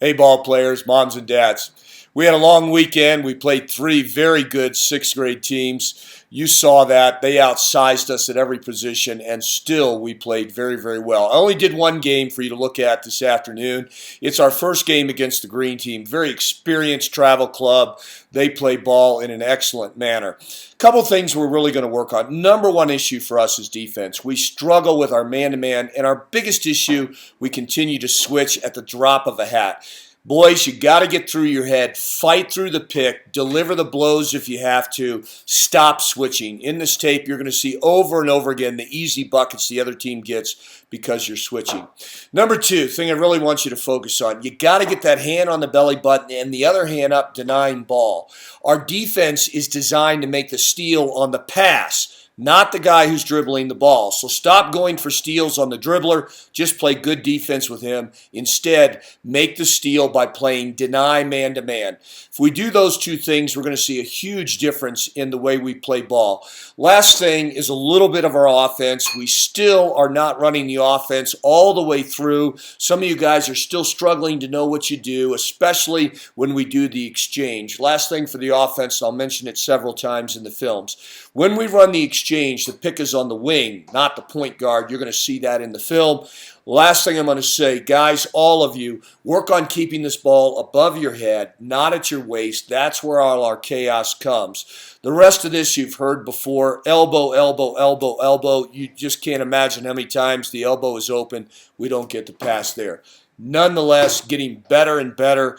Hey, ball players, moms and dads. We had a long weekend. We played three very good sixth grade teams. You saw that. They outsized us at every position, and still we played very, very well. I only did one game for you to look at this afternoon. It's our first game against the Green Team. Very experienced travel club. They play ball in an excellent manner. A couple things we're really going to work on. Number one issue for us is defense. We struggle with our man-to-man, and our biggest issue, we continue to switch at the drop of a hat. Boys, you got to get through your head, fight through the pick, deliver the blows if you have to, stop switching. In this tape, you're going to see over and over again the easy buckets the other team gets because you're switching. Number two, thing I really want you to focus on, you got to get that hand on the belly button and the other hand up denying ball. Our defense is designed to make the steal on the pass, not the guy who's dribbling the ball. So stop going for steals on the dribbler. Just play good defense with him. Instead, make the steal by playing deny man-to-man. If we do those two things, we're going to see a huge difference in the way we play ball. Last thing is a little bit of our offense. We still are not running the offense all the way through. Some of you guys are still struggling to know what you do, especially when we do the exchange. Last thing for the offense, I'll mention it several times in the films. When we run the exchange, the pick is on the wing, not the point guard. You're going to see that in the film. Last thing I'm going to say, guys, all of you, work on keeping this ball above your head, not at your waist. That's where all our chaos comes. The rest of this you've heard before, elbow, elbow, elbow, elbow. You just can't imagine how many times the elbow is open. We don't get the pass there. Nonetheless, getting better and better.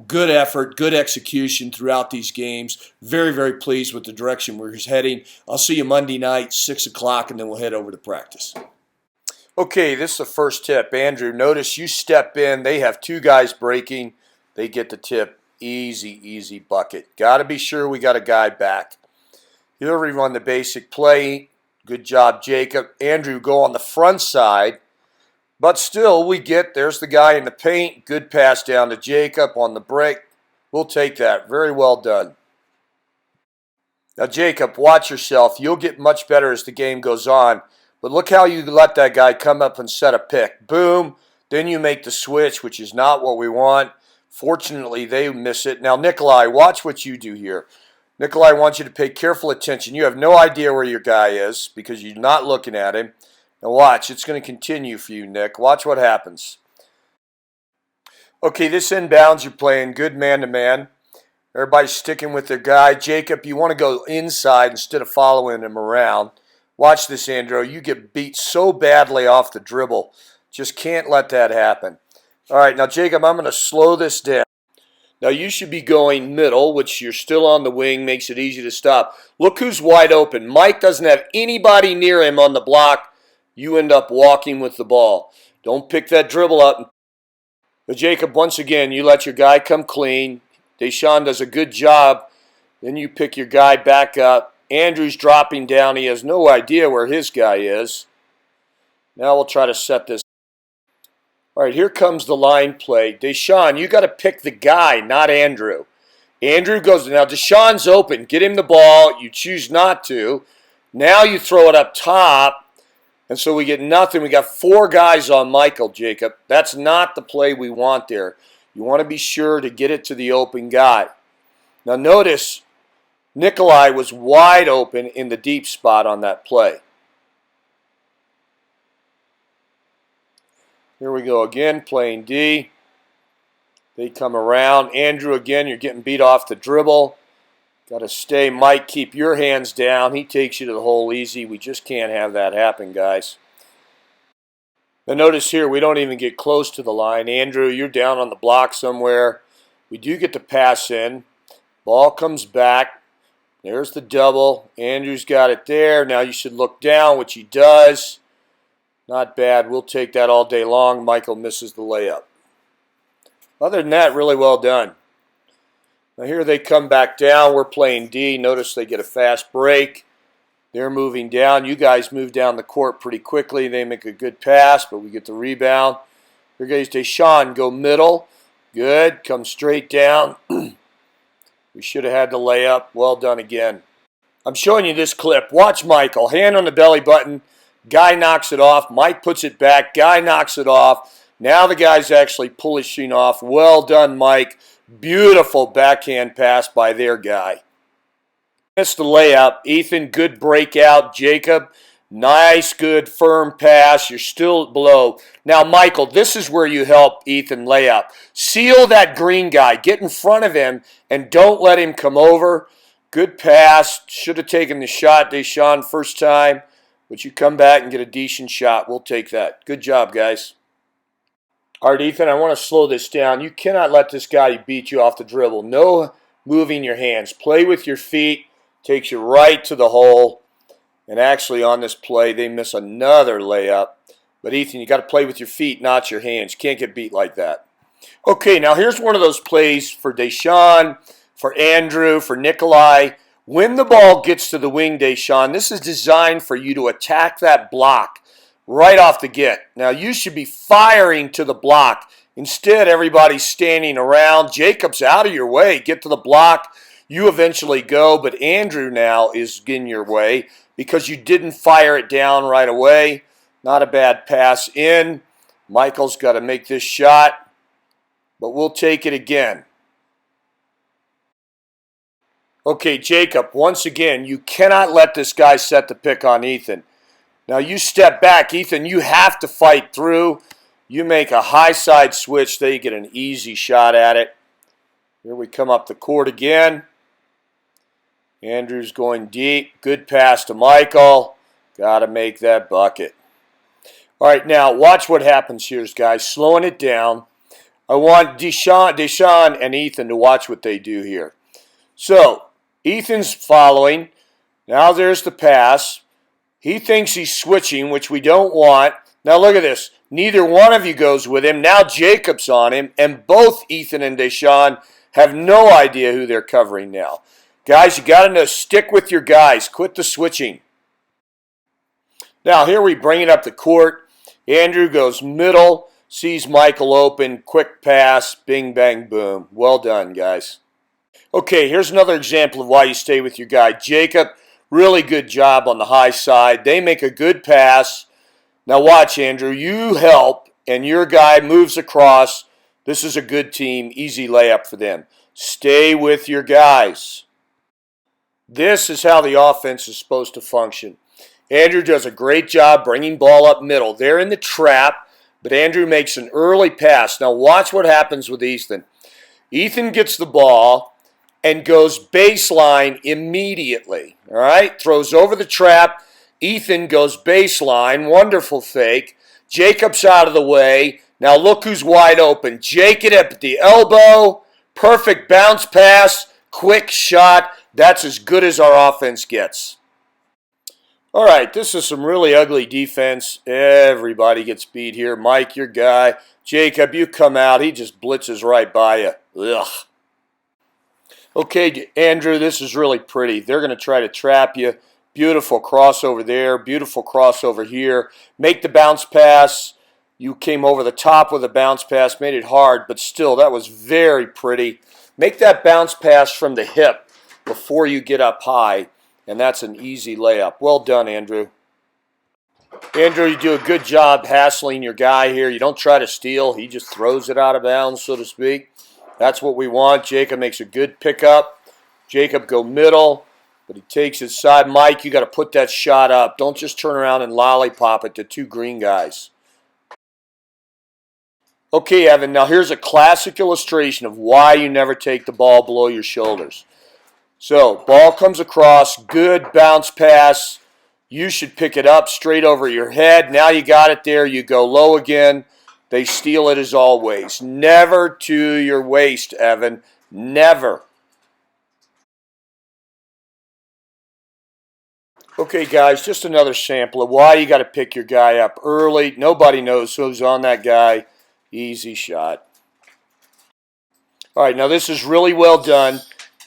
Good effort, good execution throughout these games. Very, very pleased with the direction we're heading. I'll see you Monday night, 6 o'clock, and then we'll head over to practice. Okay, this is the first tip. Andrew, notice you step in. They have two guys breaking. They get the tip. Easy, easy bucket. Got to be sure we got a guy back. He'll rerun the basic play. Good job, Jacob. Andrew, go on the front side. But still, there's the guy in the paint. Good pass down to Jacob on the break. We'll take that. Very well done. Now, Jacob, watch yourself. You'll get much better as the game goes on. But look how you let that guy come up and set a pick. Boom. Then you make the switch, which is not what we want. Fortunately, they miss it. Now, Nikolai, watch what you do here. Nikolai wants you to pay careful attention. You have no idea where your guy is because you're not looking at him. Now watch, it's going to continue for you, Nick. Watch what happens. Okay, this inbounds, you're playing good man-to-man. Everybody's sticking with their guy. Jacob, you want to go inside instead of following him around. Watch this, Andrew. You get beat so badly off the dribble. Just can't let that happen. All right, now, Jacob, I'm going to slow this down. Now, you should be going middle, which you're still on the wing, makes it easy to stop. Look who's wide open. Mike doesn't have anybody near him on the block. You end up walking with the ball. Don't pick that dribble up. But Jacob, once again, you let your guy come clean. Deshaun does a good job. Then you pick your guy back up. Andrew's dropping down. He has no idea where his guy is. Now we'll try to set this. All right, here comes the line play. Deshaun, you got to pick the guy, not Andrew. Andrew goes, now Deshaun's open. Get him the ball. You choose not to. Now you throw it up top. And so we get nothing. We got four guys on Michael, Jacob. That's not the play we want there. You want to be sure to get it to the open guy. Now notice, Nikolai was wide open in the deep spot on that play. Here we go again, playing D. They come around. Andrew, again, you're getting beat off the dribble. Got to stay. Mike, keep your hands down. He takes you to the hole easy. We just can't have that happen, guys. Now notice here, we don't even get close to the line. Andrew, you're down on the block somewhere. We do get the pass in. Ball comes back. There's the double. Andrew's got it there. Now you should look down, which he does. Not bad. We'll take that all day long. Michael misses the layup. Other than that, really well done. Now here they come back down. We're playing D. Notice they get a fast break. They're moving down. You guys move down the court pretty quickly. They make a good pass, but we get the rebound. Here goes Deshaun. Go middle. Good. Come straight down. We should have had the layup. Well done again. I'm showing you this clip. Watch Michael. Hand on the belly button. Guy knocks it off. Mike puts it back. Guy knocks it off. Now the guy's actually pushing off. Well done, Mike. Beautiful backhand pass by their guy. Missed the layup. Ethan, good breakout. Jacob, nice, good, firm pass. You're still below. Now, Michael, this is where you help Ethan lay up. Seal that green guy. Get in front of him and don't let him come over. Good pass. Should have taken the shot, Deshaun, first time. But you come back and get a decent shot. We'll take that. Good job, guys. All right, Ethan, I want to slow this down. You cannot let this guy beat you off the dribble. No moving your hands. Play with your feet. Takes you right to the hole. And actually on this play, they miss another layup. But Ethan, you got to play with your feet, not your hands. You can't get beat like that. Okay, now here's one of those plays for Deshaun, for Andrew, for Nikolai. When the ball gets to the wing, Deshaun, this is designed for you to attack that block right off the get. Now, you should be firing to the block. Instead, everybody's standing around. Jacob's out of your way. Get to the block. You eventually go, but Andrew now is in your way because you didn't fire it down right away. Not a bad pass in. Michael's got to make this shot, but we'll take it again. Okay, Jacob, once again, you cannot let this guy set the pick on Ethan. Now you step back, Ethan, you have to fight through. You make a high side switch, there you get an easy shot at it. Here we come up the court again. Andrew's going deep. Good pass to Michael. Got to make that bucket. All right, now watch what happens here, guys. Slowing it down. I want Deshaun and Ethan to watch what they do here. So, Ethan's following. Now there's the pass. He thinks he's switching, which we don't want. Now look at this. Neither one of you goes with him. Now Jacob's on him, and both Ethan and Deshaun have no idea who they're covering now. Guys, you got to know, stick with your guys. Quit the switching. Now here we bring it up the court. Andrew goes middle, sees Michael open, quick pass, bing, bang, boom. Well done, guys. Okay, here's another example of why you stay with your guy. Jacob, really good job on the high side. They make a good pass. Now watch, Andrew. You help, and your guy moves across. This is a good team. Easy layup for them. Stay with your guys. This is how the offense is supposed to function. Andrew does a great job bringing ball up middle. They're in the trap, but Andrew makes an early pass. Now watch what happens with Ethan. Ethan gets the ball and goes baseline immediately. All right, throws over the trap. Ethan goes baseline. Wonderful fake. Jacob's out of the way. Now look who's wide open. Jacob at the elbow. Perfect bounce pass. Quick shot. That's as good as our offense gets. All right, this is some really ugly defense. Everybody gets beat here. Mike, your guy. Jacob, you come out. He just blitzes right by you. Ugh. Okay, Andrew, this is really pretty. They're going to try to trap you. Beautiful crossover there. Beautiful crossover here. Make the bounce pass. You came over the top with a bounce pass. Made it hard, but still, that was very pretty. Make that bounce pass from the hip before you get up high, and that's an easy layup. Well done, Andrew. Andrew, you do a good job hassling your guy here. You don't try to steal. He just throws it out of bounds, so to speak. That's what we want. Jacob makes a good pickup. Jacob go middle, but he takes his side. Mike, you got to put that shot up. Don't just turn around and lollipop it to two green guys. Okay, Evan, now here's a classic illustration of why you never take the ball below your shoulders. So, ball comes across, good bounce pass. You should pick it up straight over your head. Now you got it there. You go low again. They steal it as always. Never to your waist, Evan. Never. Okay, guys, just another sample of why you got to pick your guy up early. Nobody knows who's on that guy. Easy shot. All right, now this is really well done.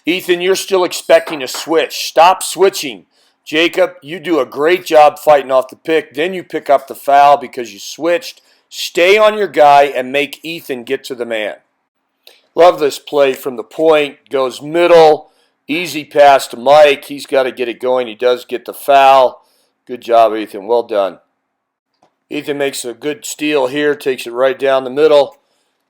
Ethan, you're still expecting a switch. Stop switching. Jacob, you do a great job fighting off the pick. Then you pick up the foul because you switched. Stay on your guy and make Ethan get to the man. Love this play from the point. Goes middle. Easy pass to Mike. He's got to get it going. He does get the foul. Good job, Ethan. Well done. Ethan makes a good steal here, takes it right down the middle,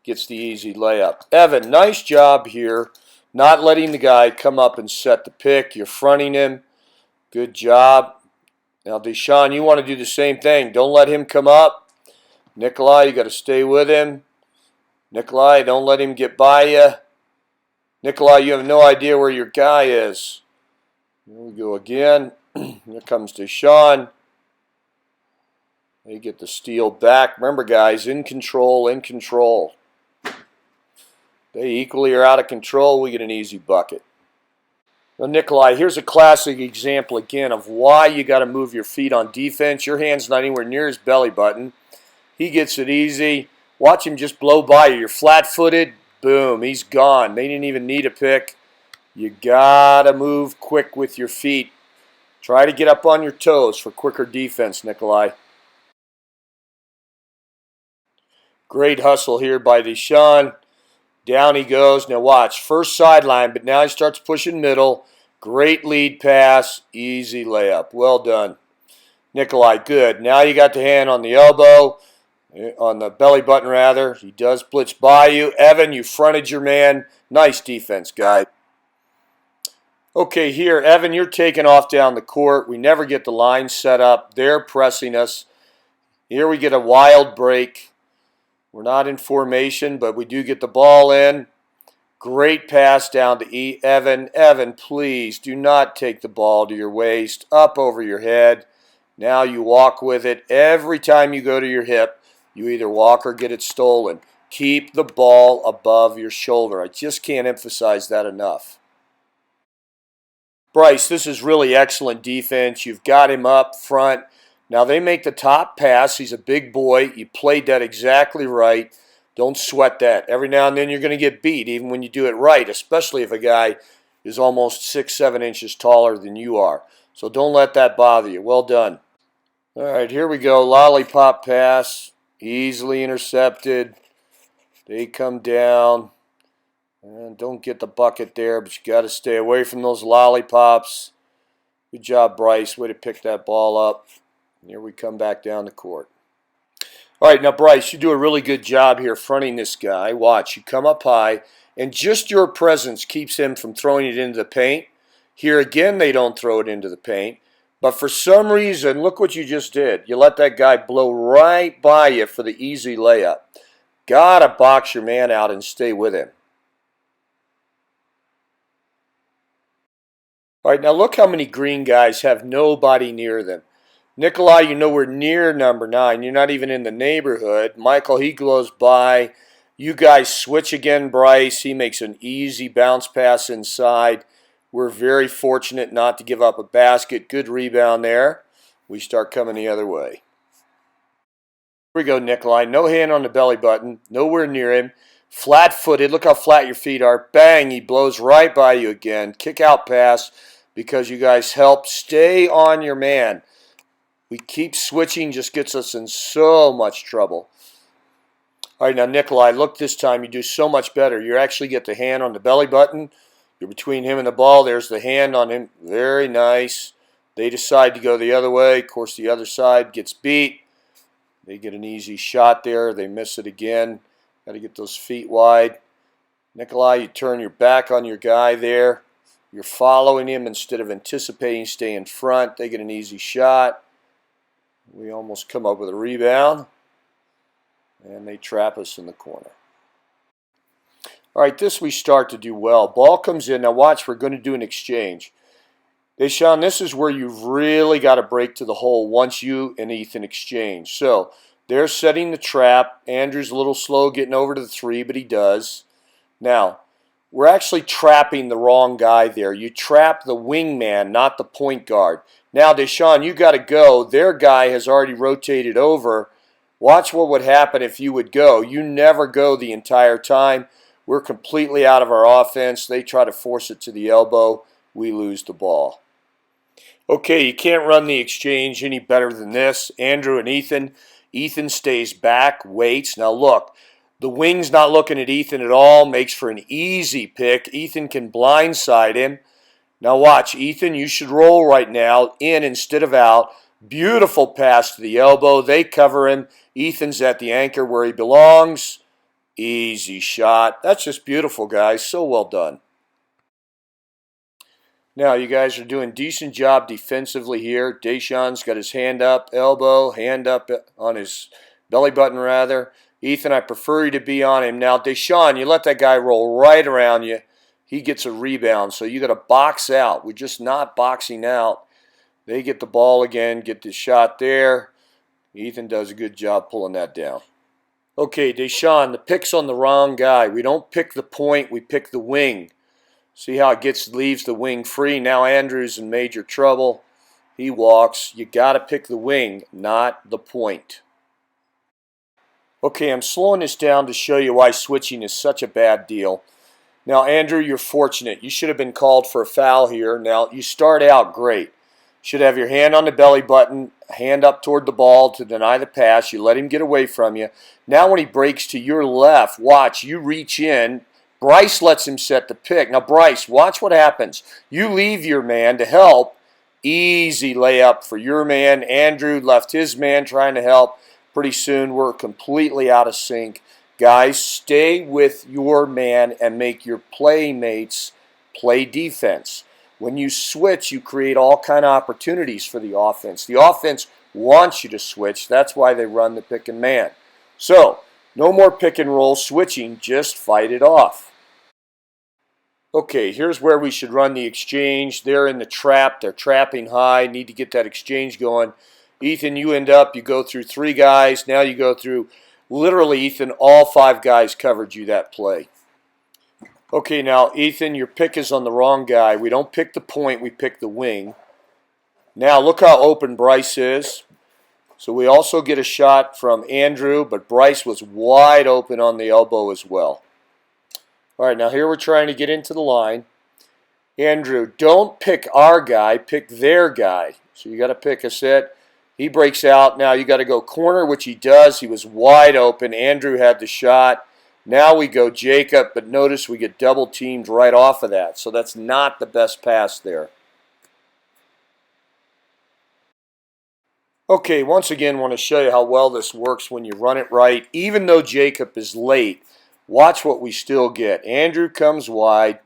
gets the easy layup. Evan, nice job here, not letting the guy come up and set the pick. You're fronting him. Good job. Now, Deshaun, you want to do the same thing. Don't let him come up. Nikolai, you got to stay with him. Nikolai, don't let him get by you. Nikolai, you have no idea where your guy is. Here we go again. Here comes Deshaun. They get the steal back. Remember, guys, in control, in control. They equally are out of control. We get an easy bucket. Now, Nikolai, here's a classic example again of why you got to move your feet on defense. Your hand's not anywhere near his belly button. He gets it easy. Watch him just blow by you. You're flat-footed. Boom, he's gone. They didn't even need a pick. You got to move quick with your feet. Try to get up on your toes for quicker defense, Nikolai. Great hustle here by Deshaun. Down he goes. Now watch. First sideline, but now he starts pushing middle. Great lead pass. Easy layup. Well done. Nikolai, good. Now you got the hand on the elbow, on the belly button rather. He does blitz by you. Evan, you fronted your man. Nice defense, guy. Okay, here, Evan, you're taking off down the court. We never get the line set up. They're pressing us. Here we get a wild break. We're not in formation, but we do get the ball in. Great pass down to Evan. Evan, please do not take the ball to your waist, up over your head. Now you walk with it. Every time you go to your hip, you either walk or get it stolen. Keep the ball above your shoulder. I just can't emphasize that enough. Bryce, this is really excellent defense. You've got him up front. Now they make the top pass. He's a big boy. You played that exactly right. Don't sweat that. Every now and then you're going to get beat, even when you do it right, especially if a guy is almost 6, 7 inches taller than you are. So don't let that bother you. Well done. All right, here we go. Lollipop pass. Easily intercepted. They come down. And don't get the bucket there, but you got to stay away from those lollipops. Good job, Bryce. Way to pick that ball up. Here we come back down the court. All right, now, Bryce, you do a really good job here fronting this guy. Watch, you come up high, and just your presence keeps him from throwing it into the paint. Here again, they don't throw it into the paint. But for some reason, look what you just did. You let that guy blow right by you for the easy layup. Got to box your man out and stay with him. All right, now look how many green guys have nobody near them. Nikolai, you're nowhere near number 9. You're not even in the neighborhood. Michael, he goes by. You guys switch again, Bryce. He makes an easy bounce pass inside. We're very fortunate not to give up a basket. Good rebound there. We start coming the other way. Here we go, Nikolai. No hand on the belly button. Nowhere near him. Flat-footed. Look how flat your feet are. Bang, he blows right by you again. Kick out pass because you guys help. Stay on your man. We keep switching, just gets us in so much trouble. All right, now, Nikolai, look this time. You do so much better. You actually get the hand on the belly button. You're between him and the ball. There's the hand on him. Very nice. They decide to go the other way. Of course, the other side gets beat. They get an easy shot there. They miss it again. Got to get those feet wide. Nikolai, you turn your back on your guy there. You're following him instead of anticipating, stay in front. They get an easy shot. We almost come up with a rebound. And they trap us in the corner. All right, this we start to do well. Ball comes in. Now watch, we're going to do an exchange. Deshaun, this is where you've really got to break to the hole once you and Ethan exchange. So they're setting the trap. Andrew's a little slow getting over to the 3, but he does. Now, we're actually trapping the wrong guy there. You trap the wingman, not the point guard. Now, Deshaun, you got to go. Their guy has already rotated over. Watch what would happen if you would go. You never go the entire time. We're completely out of our offense. They try to force it to the elbow. We lose the ball. Okay, you can't run the exchange any better than this. Andrew and Ethan. Ethan stays back, waits. Now look, the wing's not looking at Ethan at all. Makes for an easy pick. Ethan can blindside him. Now watch, Ethan, you should roll right now, in instead of out. Beautiful pass to the elbow. They cover him. Ethan's at the anchor where he belongs. Easy shot. That's just beautiful, guys. So well done. Now, you guys are doing a decent job defensively here. Deshaun's got his hand up, elbow, hand up on his belly button, rather. Ethan, I prefer you to be on him. Now, Deshaun, you let that guy roll right around you. He gets a rebound, so you got to box out. We're just not boxing out. They get the ball again, get the shot there. Ethan does a good job pulling that down. Okay, Deshaun, the pick's on the wrong guy. We don't pick the point, we pick the wing. See how it leaves the wing free. Now Andrew's in major trouble. He walks. You got to pick the wing, not the point. Okay, I'm slowing this down to show you why switching is such a bad deal. Now, Andrew, you're fortunate. You should have been called for a foul here. Now, you start out great. Should have your hand on the belly button, hand up toward the ball to deny the pass. You let him get away from you. Now when he breaks to your left, watch, you reach in. Bryce lets him set the pick. Now, Bryce, watch what happens. You leave your man to help. Easy layup for your man. Andrew left his man trying to help. Pretty soon we're completely out of sync. Guys, stay with your man and make your playmates play defense. When you switch, you create all kind of opportunities for the offense. The offense wants you to switch. That's why they run the pick and man. So, no more pick and roll switching. Just fight it off. Okay, here's where we should run the exchange. They're in the trap. They're trapping high. Need to get that exchange going. Ethan, you go through 3 guys. Now you go through, literally, Ethan, all 5 guys covered you that play. Okay, now, Ethan, your pick is on the wrong guy. We don't pick the point, we pick the wing. Now, look how open Bryce is. So we also get a shot from Andrew, but Bryce was wide open on the elbow as well. All right, now here we're trying to get into the line. Andrew, don't pick our guy, pick their guy. So you got to pick a set. He breaks out. Now you got to go corner, which he does. He was wide open. Andrew had the shot. Now we go Jacob, but notice we get double teamed right off of that. So that's not the best pass there. Okay, once again, want to show you how well this works when you run it right. Even though Jacob is late, watch what we still get. Andrew comes wide,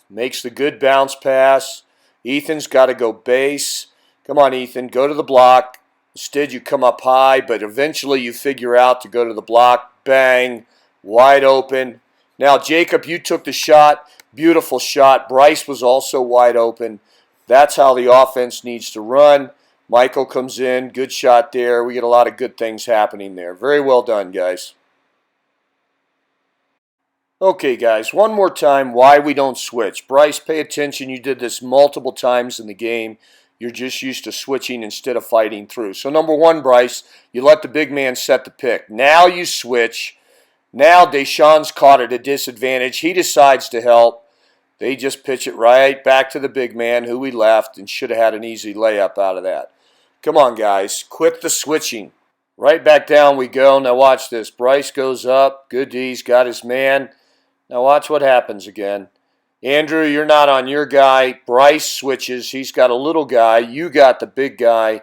makes the good bounce pass. Ethan's got to go base. Come on, Ethan, go to the block. Instead, you come up high, but eventually you figure out to go to the block. Bang, wide open. Now, Jacob, you took the shot. Beautiful shot. Bryce was also wide open. That's how the offense needs to run. Michael comes in. Good shot there. We get a lot of good things happening there. Very well done, guys. Okay, guys, one more time why we don't switch. Bryce, pay attention. You did this multiple times in the game. You're just used to switching instead of fighting through. So number 1, Bryce, you let the big man set the pick. Now you switch. Now Deshaun's caught at a disadvantage. He decides to help. They just pitch it right back to the big man who we left and should have had an easy layup out of that. Come on, guys. Quit the switching. Right back down we go. Now watch this. Bryce goes up. Good D's got his man. Now watch what happens again. Andrew, you're not on your guy. Bryce switches. He's got a little guy. You got the big guy.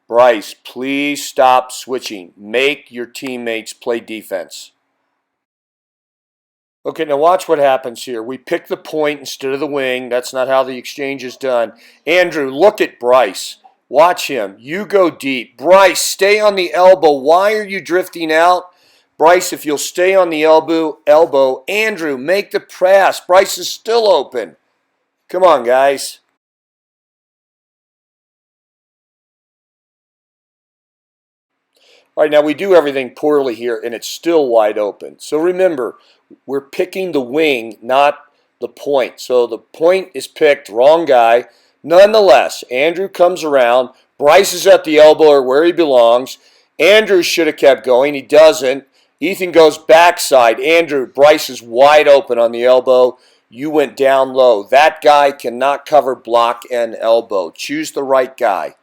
Bryce, please stop switching. Make your teammates play defense. Okay, now watch what happens here. We pick the point instead of the wing. That's not how the exchange is done. Andrew, look at Bryce. Watch him. You go deep. Bryce, stay on the elbow. Why are you drifting out? Bryce, if you'll stay on the elbow. Andrew, make the pass. Bryce is still open. Come on, guys. All right, now we do everything poorly here, and it's still wide open. So remember, we're picking the wing, not the point. So the point is picked, wrong guy. Nonetheless, Andrew comes around. Bryce is at the elbow or where he belongs. Andrew should have kept going. He doesn't. Ethan goes backside. Andrew, Bryce is wide open on the elbow. You went down low. That guy cannot cover block and elbow. Choose the right guy.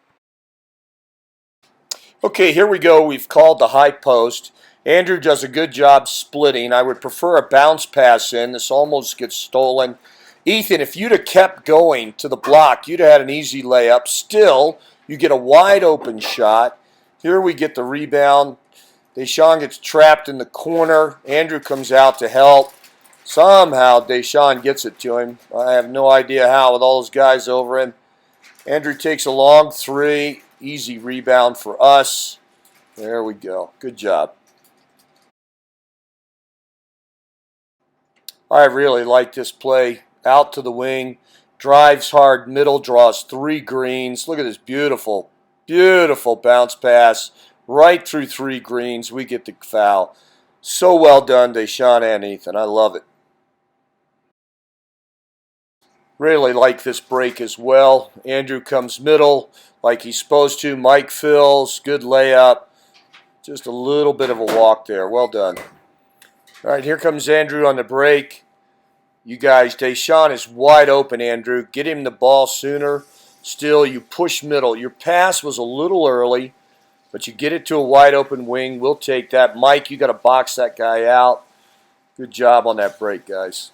Okay, here we go. We've called the high post. Andrew does a good job splitting. I would prefer a bounce pass in. This almost gets stolen. Ethan, if you'd have kept going to the block, you'd have had an easy layup. Still, you get a wide open shot. Here we get the rebound. Deshaun gets trapped in the corner. Andrew comes out to help. Somehow Deshaun gets it to him. I have no idea how with all those guys over him. Andrew takes a long three. Easy rebound for us. There we go. Good job. I really like this play. Out to the wing. Drives hard. Middle. Draws 3 greens. Look at this beautiful, beautiful bounce pass. Right through 3 greens. We get the foul. So well done, Deshaun and Ethan. I love it. Really like this break as well. Andrew comes middle like he's supposed to. Mike fills. Good layup. Just a little bit of a walk there. Well done. All right, here comes Andrew on the break. You guys, Deshaun is wide open, Andrew. Get him the ball sooner. Still, you push middle. Your pass was a little early, but you get it to a wide open wing. We'll take that. Mike, you got to box that guy out. Good job on that break, guys.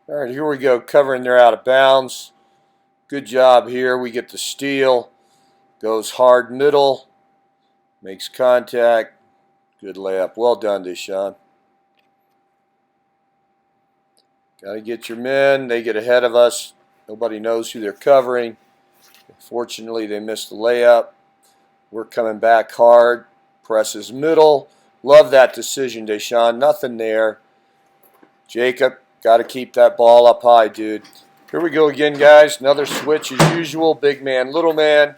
All right, here we go. Covering there out of bounds. Good job here. We get the steal. Goes hard middle. Makes contact. Good layup. Well done, Deshaun. Got to get your men. They get ahead of us. Nobody knows who they're covering. Fortunately, they missed the layup. We're coming back hard. Presses middle. Love that decision, Deshaun. Nothing there. Jacob, got to keep that ball up high, dude. Here we go again, guys. Another switch as usual. Big man, little man.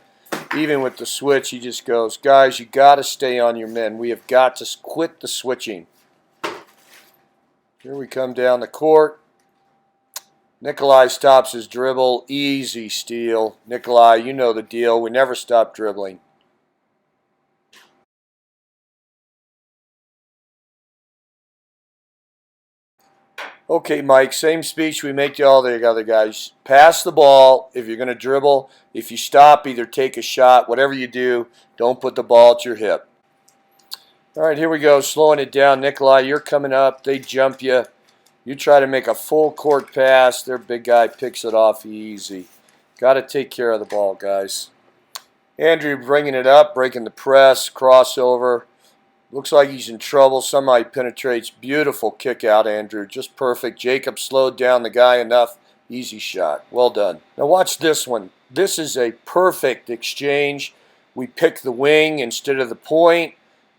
Even with the switch, he just goes, guys, you got to stay on your men. We have got to quit the switching. Here we come down the court. Nikolai stops his dribble. Easy steal. Nikolai, you know the deal. We never stop dribbling. Okay, Mike, same speech we make to all the other guys. Pass the ball if you're going to dribble. If you stop, either take a shot. Whatever you do, don't put the ball at your hip. All right, here we go. Slowing it down. Nikolai, you're coming up. They jump you. You try to make a full court pass. Their big guy picks it off easy. Got to take care of the ball, guys. Andrew bringing it up, breaking the press, crossover. Looks like he's in trouble. Somehow he penetrates. Beautiful kick out, Andrew. Just perfect. Jacob slowed down the guy enough. Easy shot. Well done. Now watch this one. This is a perfect exchange. We pick the wing instead of the point.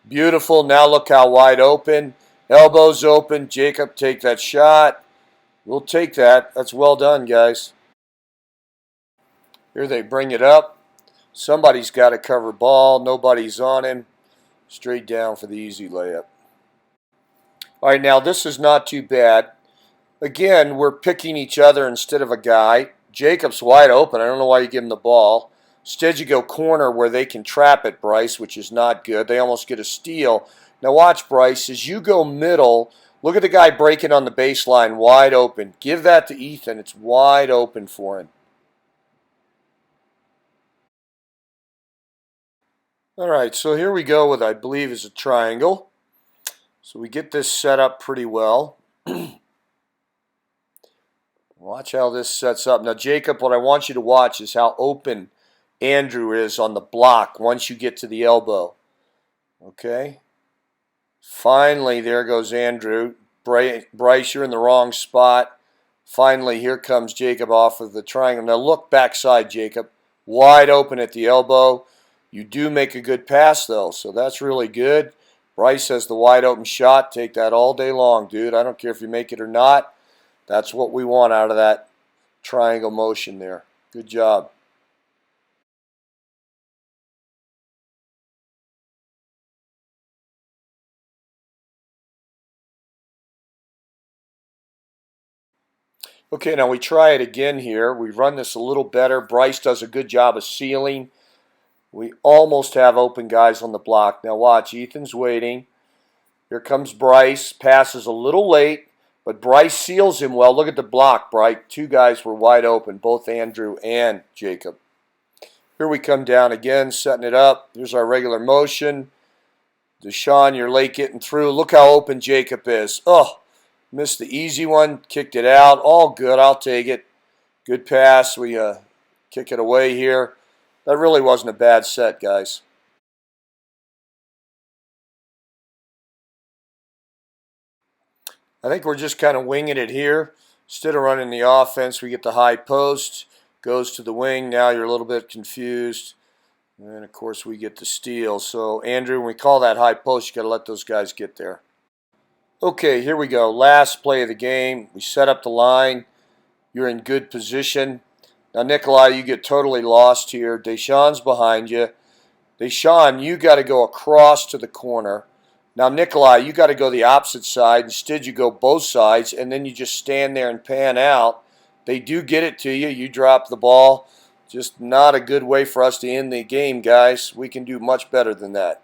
Beautiful. Now look how wide open. Elbows open. Jacob, take that shot. We'll take that. That's well done, guys. Here they bring it up. Somebody's got to cover ball. Nobody's on him. Straight down for the easy layup. All right, now this is not too bad. Again, we're picking each other instead of a guy. Jacob's wide open. I don't know why you give him the ball. Instead, you go corner where they can trap it, Bryce, which is not good. They almost get a steal. Now watch, Bryce, as you go middle, look at the guy breaking on the baseline, wide open. Give that to Ethan. It's wide open for him. All right, so here we go with, I believe, is a triangle. So we get this set up pretty well. Watch how this sets up. Now, Jacob, what I want you to watch is how open Andrew is on the block once you get to the elbow. Okay? Finally, there goes Andrew. Bryce, you're in the wrong spot. Finally, here comes Jacob off of the triangle. Now look backside, Jacob. Wide open at the elbow. You do make a good pass, though, so that's really good. Bryce has the wide open shot. Take that all day long, dude. I don't care if you make it or not. That's what we want out of that triangle motion there. Good job. Okay, now we try it again here. We run this a little better. Bryce does a good job of sealing. We almost have open guys on the block. Now watch, Ethan's waiting. Here comes Bryce. Passes a little late, but Bryce seals him well. Look at the block, Bryce. 2 guys were wide open, both Andrew and Jacob. Here we come down again, setting it up. Here's our regular motion. Deshaun, you're late getting through. Look how open Jacob is. Oh, Missed the easy one, kicked it out. All good, I'll take it. Good pass. We kick it away here. That really wasn't a bad set, guys. I think we're just kind of winging it here. Instead of running the offense, we get the high post, goes to the wing. Now you're a little bit confused. And, of course, we get the steal. So, Andrew, when we call that high post, you got to let those guys get there. Okay, here we go. Last play of the game. We set up the line. You're in good position. Now, Nikolai, you get totally lost here. Deshaun's behind you. Deshaun, you got to go across to the corner. Now, Nikolai, you got to go the opposite side. Instead, you go both sides, and then you just stand there and pan out. They do get it to you. You drop the ball. Just not a good way for us to end the game, guys. We can do much better than that.